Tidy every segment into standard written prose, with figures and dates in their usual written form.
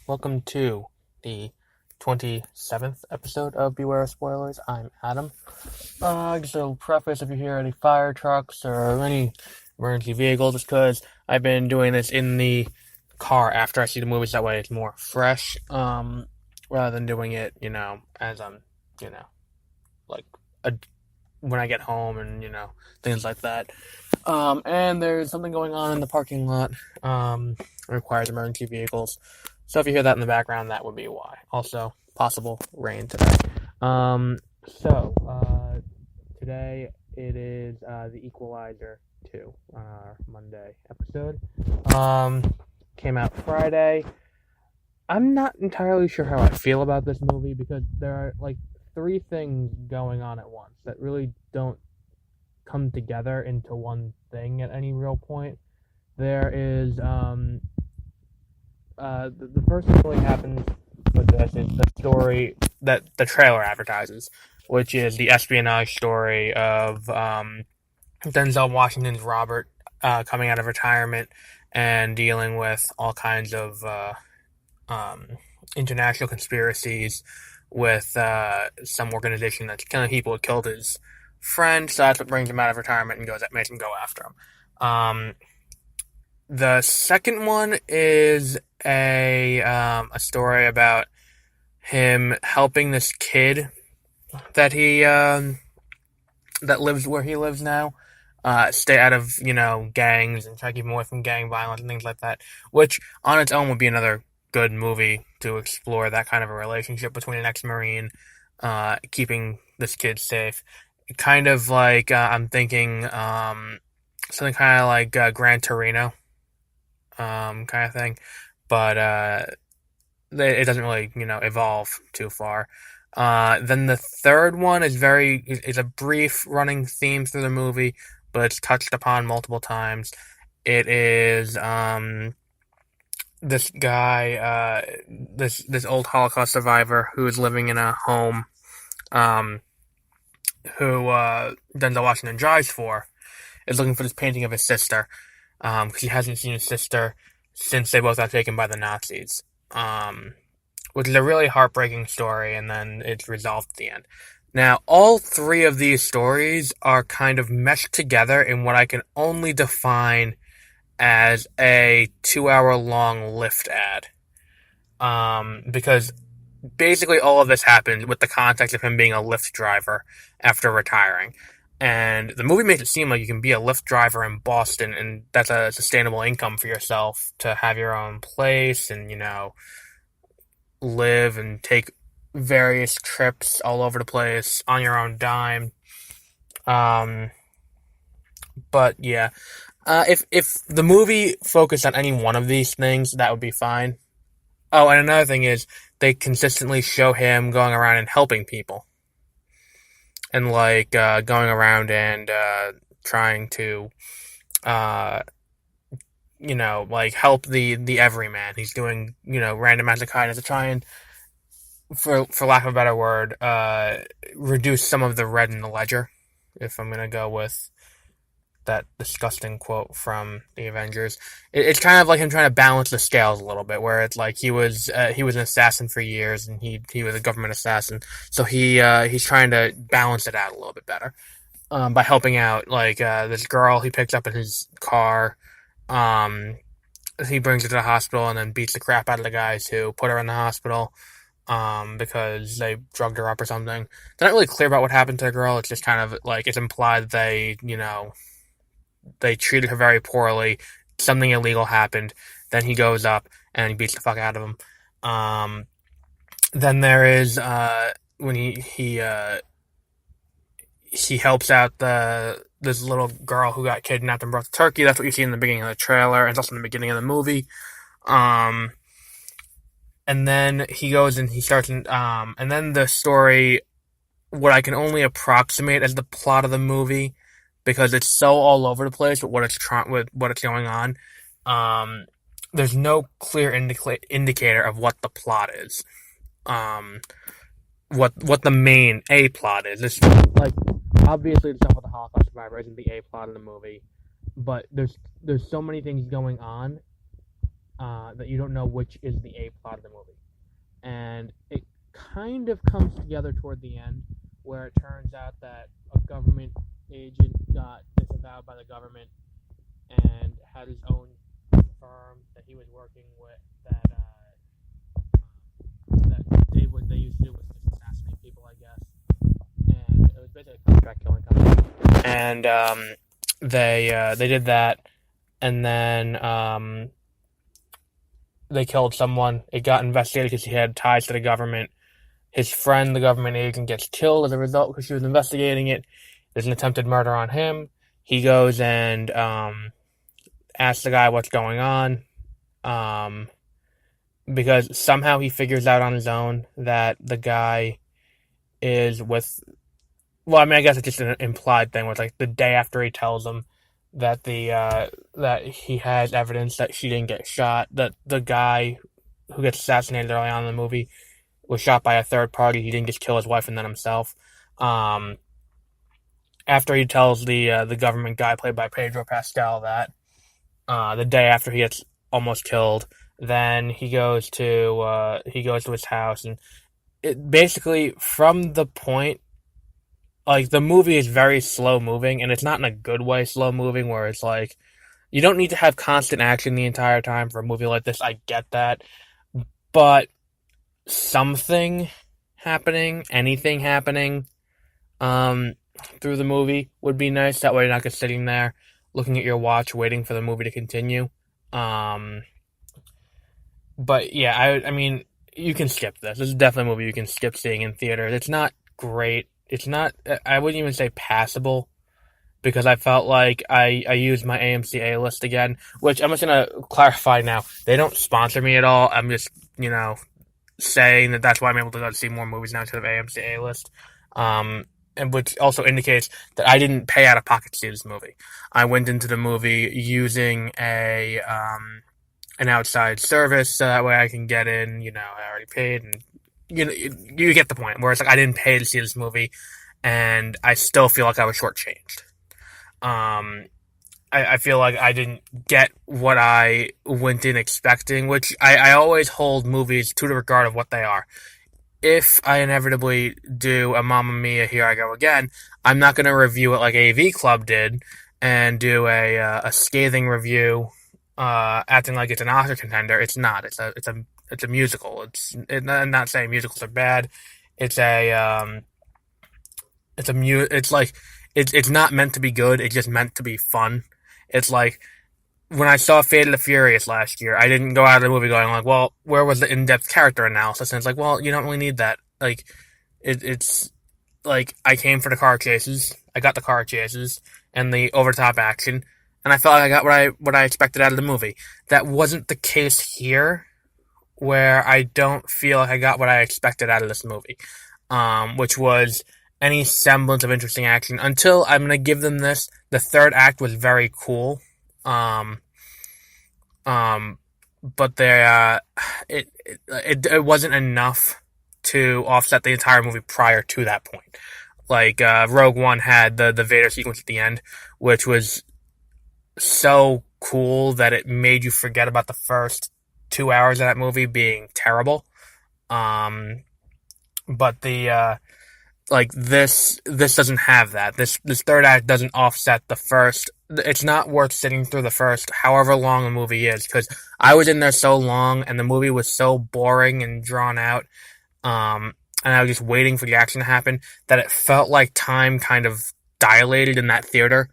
Welcome to the 27th episode of Beware of Spoilers. I'm Adam. Just a little preface, if you hear any fire trucks or any emergency vehicles, it's because I've been doing this in the car after I see the movies. That way it's more fresh, rather than doing it, as I'm, you know, like, a, when I get home and, things like that. And there's something going on in the parking lot, requires emergency vehicles. So if you hear that in the background, that would be why. Also, possible rain today. Today it is the Equalizer 2 on our Monday episode. Came out Friday. I'm not entirely sure how I feel about this movie because there are like three things going on at once that really don't come together into one thing at any real point. There is the first thing that really happens with this is the story that the trailer advertises, which is the espionage story of Denzel Washington's Robert coming out of retirement and dealing with all kinds of international conspiracies with some organization that's killing people who killed his friend. So that's what brings him out of retirement and makes him go after him. The second one is a story about him helping this kid that he that lives where he lives now stay out of gangs and try to keep him away from gang violence and things like that, which on its own would be another good movie to explore that kind of a relationship between an ex-Marine keeping this kid safe. Kind of like I'm thinking something kind of like Gran Torino kind of thing, but it doesn't really evolve too far. Then the third one is a brief running theme through the movie, but it's touched upon multiple times. It is this guy, this old Holocaust survivor who is living in a home, who Denzel Washington drives for, is looking for this painting of his sister, because he hasn't seen his sister since they both got taken by the Nazis, which is a really heartbreaking story, and then it's resolved at the end. Now, all three of these stories are kind of meshed together in what I can only define as a 2-hour-long Lyft ad, because basically all of this happened with the context of him being a Lyft driver after retiring. And the movie makes it seem like you can be a Lyft driver in Boston, and that's a sustainable income for yourself to have your own place and, live and take various trips all over the place on your own dime. But yeah, if the movie focused on any one of these things, that would be fine. Oh, and another thing is they consistently show him going around and helping people. And going around and trying to help the everyman. He's doing random acts of kindness to try and, for lack of a better word, reduce some of the red in the ledger, if I'm gonna go with that disgusting quote from the Avengers. It's kind of like him trying to balance the scales a little bit, where it's like he was an assassin for years, and he was a government assassin, so he's trying to balance it out a little bit better, by helping out this girl he picks up in his car. He brings her to the hospital and then beats the crap out of the guys who put her in the hospital, because they drugged her up or something. They're not really clear about what happened to the girl. It's just kind of like it's implied that they treated her very poorly. Something illegal happened. Then he goes up and he beats the fuck out of him. Then there is when he helps out this little girl who got kidnapped and brought to Turkey. That's what you see in the beginning of the trailer, and it's also in the beginning of the movie. And then he goes and he starts, and then the story, what I can only approximate as the plot of the movie, because it's so all over the place with what it's going on. There's no clear indicator of what the plot is. What the main A plot is. It's obviously the stuff with the Holocaust survivor isn't the A plot of the movie, but there's so many things going on that you don't know which is the A plot of the movie. And it kind of comes together toward the end, where it turns out that a government agent got disavowed by the government and had his own firm that he was working with that what they used to do was just assassinate people, I guess. And it was basically a contract killing company. And they did that, and then they killed someone. It got investigated because he had ties to the government. His friend, the government agent, gets killed as a result because she was investigating it. There's an attempted murder on him. He goes and asks the guy what's going on, because somehow he figures out on his own that the guy is with. Well, I mean, I guess it's just an implied thing. Where it's like the day after he tells him that that he has evidence that she didn't get shot, that the guy who gets assassinated early on in the movie was shot by a third party. He didn't just kill his wife and then himself. After he tells the government guy played by Pedro Pascal that the day after he gets almost killed, then he goes to his house, and it basically from the point, like, the movie is very slow moving, and it's not in a good way slow moving where it's like you don't need to have constant action the entire time for a movie like this. I get that, but something happening, anything happening, through the movie would be nice. That way you're not just sitting there looking at your watch waiting for the movie to continue. But yeah, I mean, you can skip this. This is definitely a movie you can skip seeing in theaters. It's not great. It's not, I wouldn't even say passable, because I felt like I used my AMC A list again, which I'm just going to clarify now. They don't sponsor me at all. I'm just, saying that that's why I'm able to go to see more movies now instead of AMC A list. And which also indicates that I didn't pay out of pocket to see this movie. I went into the movie using an outside service, so that way I can get in. I already paid, and you get the point. Where it's like I didn't pay to see this movie, and I still feel like I was shortchanged. I feel like I didn't get what I went in expecting, which I always hold movies to the regard of what they are. If I inevitably do a Mamma Mia, Here I Go Again, I'm not going to review it like AV Club did and do a scathing review, acting like it's an Oscar contender. It's not. It's a musical. I'm not saying musicals are bad. It's not meant to be good. It's just meant to be fun. It's like when I saw Fate of the Furious last year, I didn't go out of the movie going like, well, where was the in-depth character analysis? And it's like, well, you don't really need that. Like, it's like I came for the car chases. I got the car chases and the over-the-top action, and I felt like I got what I expected out of the movie. That wasn't the case here, where I don't feel like I got what I expected out of this movie, which was any semblance of interesting action. Until I'm gonna give them this, the third act was very cool. But it wasn't enough to offset the entire movie prior to that point. Like, Rogue One had the Vader sequence at the end, which was so cool that it made you forget about the first 2 hours of that movie being terrible. But this doesn't have that. This third act doesn't offset the first. It's not worth sitting through the first, however long the movie is, because I was in there so long and the movie was so boring and drawn out, and I was just waiting for the action to happen, that it felt like time kind of dilated in that theater,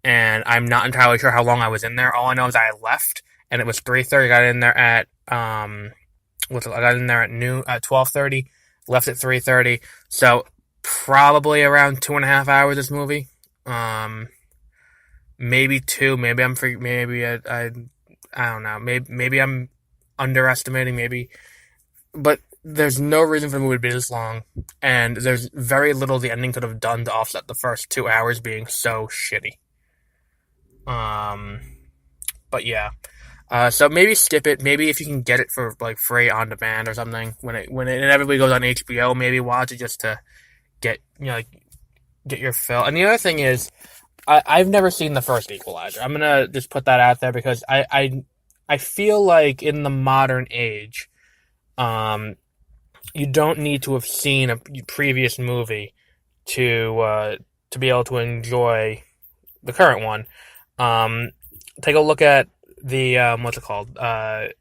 and I'm not entirely sure how long I was in there. All I know is I left, and it was 3:30. I got in there at I got in there at noon, at 12:30, left at 3:30, so probably around 2.5 hours, this movie. Maybe 2, maybe I don't know, maybe I'm underestimating, maybe, but there's no reason for the movie to be this long, and there's very little the ending could have done to offset the first 2 hours being so shitty. But yeah. So maybe skip it. Maybe if you can get it for like free on demand or something, when it inevitably goes on HBO, maybe watch it just to get your fill. And the other thing is, I've never seen the first Equalizer. I'm gonna just put that out there because I I feel like in the modern age, um, you don't need to have seen a previous movie to be able to enjoy the current one. Um, Take a look at the what's it called? The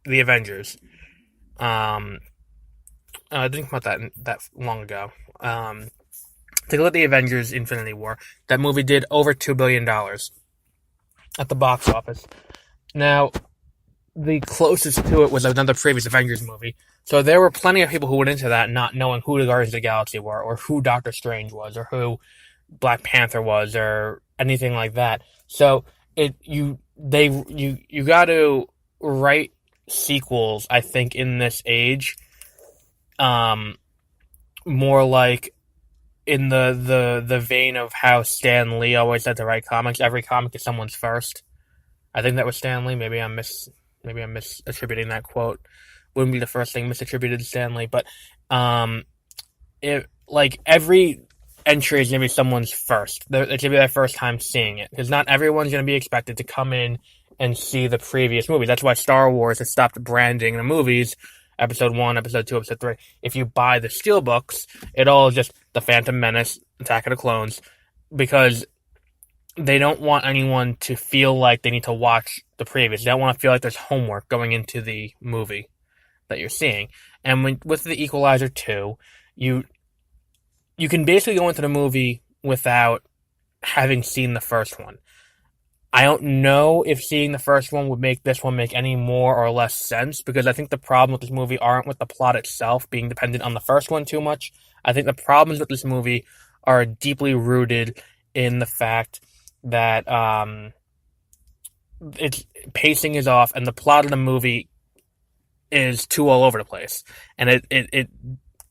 Avengers. Um, I didn't come out that long ago. Um, Take a look at the Avengers: Infinity War. That movie did over $2 billion at the box office. Now, the closest to it was another previous Avengers movie. So there were plenty of people who went into that not knowing who the Guardians of the Galaxy were, or who Doctor Strange was, or who Black Panther was, or anything like that. So you got to write sequels. I think in this age, um, more like in the vein of how Stan Lee always said to write comics. Every comic is someone's first. I think that was Stan Lee. Maybe I'm misattributing that quote. Wouldn't be the first thing misattributed to Stan Lee, but it like every entry is gonna be someone's first. It's gonna be their first time seeing it because not everyone's gonna be expected to come in and see the previous movie. That's why Star Wars has stopped branding the movies. Episode 1, Episode 2, Episode 3. If you buy the steelbooks, it all is just The Phantom Menace, Attack of the Clones, because they don't want anyone to feel like they need to watch the previous. They don't want to feel like there's homework going into the movie that you're seeing. And with the Equalizer 2, you can basically go into the movie without having seen the first one. I don't know if seeing the first one would make this one make any more or less sense, because I think the problem with this movie aren't with the plot itself being dependent on the first one too much. I think the problems with this movie are deeply rooted in the fact that its pacing is off and the plot of the movie is too all over the place. And it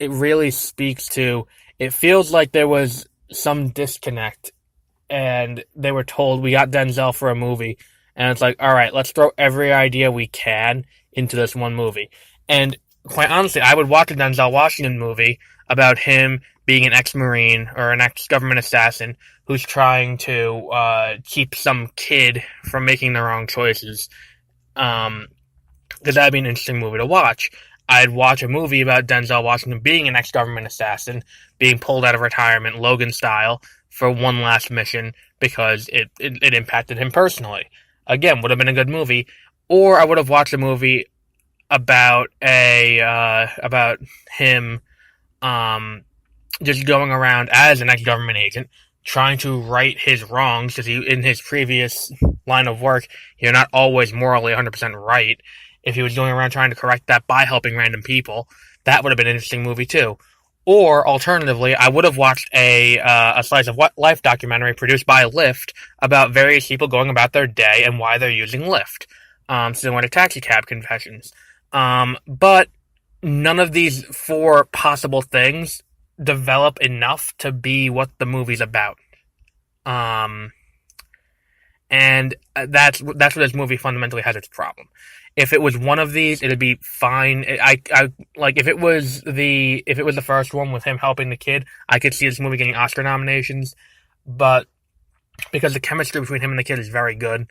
really speaks to, it feels like there was some disconnect and they were told, we got Denzel for a movie, and it's like, all right, let's throw every idea we can into this one movie. And quite honestly, I would watch a Denzel Washington movie about him being an ex-Marine or an ex-government assassin who's trying to keep some kid from making the wrong choices. Because that'd be an interesting movie to watch. I'd watch a movie about Denzel Washington being an ex-government assassin, being pulled out of retirement, Logan style, for one last mission because it impacted him personally. Again, would have been a good movie. Or I would have watched a movie about about him just going around as an ex-government agent, trying to right his wrongs, because in his previous line of work, you're not always morally 100% right. If he was going around trying to correct that by helping random people, that would have been an interesting movie too. Or, alternatively, I would have watched a slice of life documentary produced by Lyft about various people going about their day and why they're using Lyft. Similar to Taxi Cab Confessions. But none of these four possible things develop enough to be what the movie's about. And that's where this movie fundamentally has its problem. If it was one of these, it'd be fine. I like if it was the first one with him helping the kid, I could see this movie getting Oscar nominations. But because the chemistry between him and the kid is very good,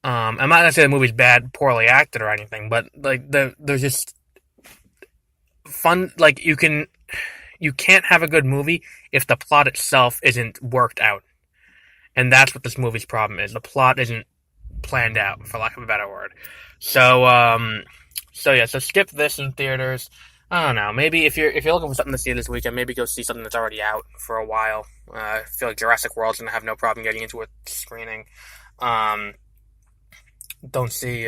I'm not gonna say the movie's bad, poorly acted or anything, but like there's just fun. Like you can't have a good movie if the plot itself isn't worked out, and that's what this movie's problem is. The plot isn't planned out, for lack of a better word. So skip this in theaters. I don't know. Maybe if you're looking for something to see this weekend, maybe go see something that's already out for a while. I feel like Jurassic World's gonna have no problem getting into a screening. Don't see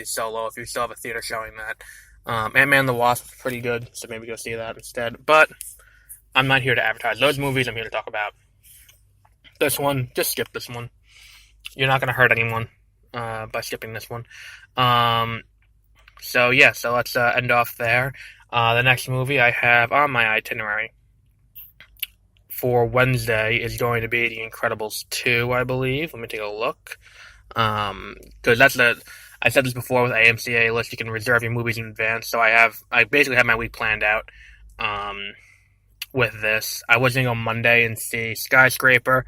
Solo if you still have a theater showing that. Ant-Man and the Wasp is pretty good, so maybe go see that instead. But I'm not here to advertise those movies. I'm here to talk about this one. Just skip this one. You're not gonna hurt anyone by skipping this one. So let's end off there. The next movie I have on my itinerary for Wednesday is going to be The Incredibles 2, I believe. Let me take a look. Because I said this before with AMC A-List, you can reserve your movies in advance, so I basically have my week planned out, with this. I was going to go Monday and see Skyscraper,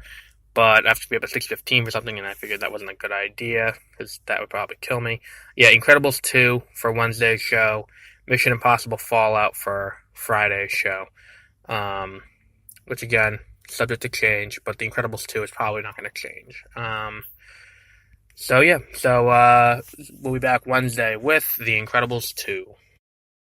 but I have to be up at 6:15 for something, and I figured that wasn't a good idea because that would probably kill me. Yeah, Incredibles 2 for Wednesday's show, Mission Impossible Fallout for Friday's show, which again, subject to change, but The Incredibles 2 is probably not going to change. So we'll be back Wednesday with The Incredibles 2.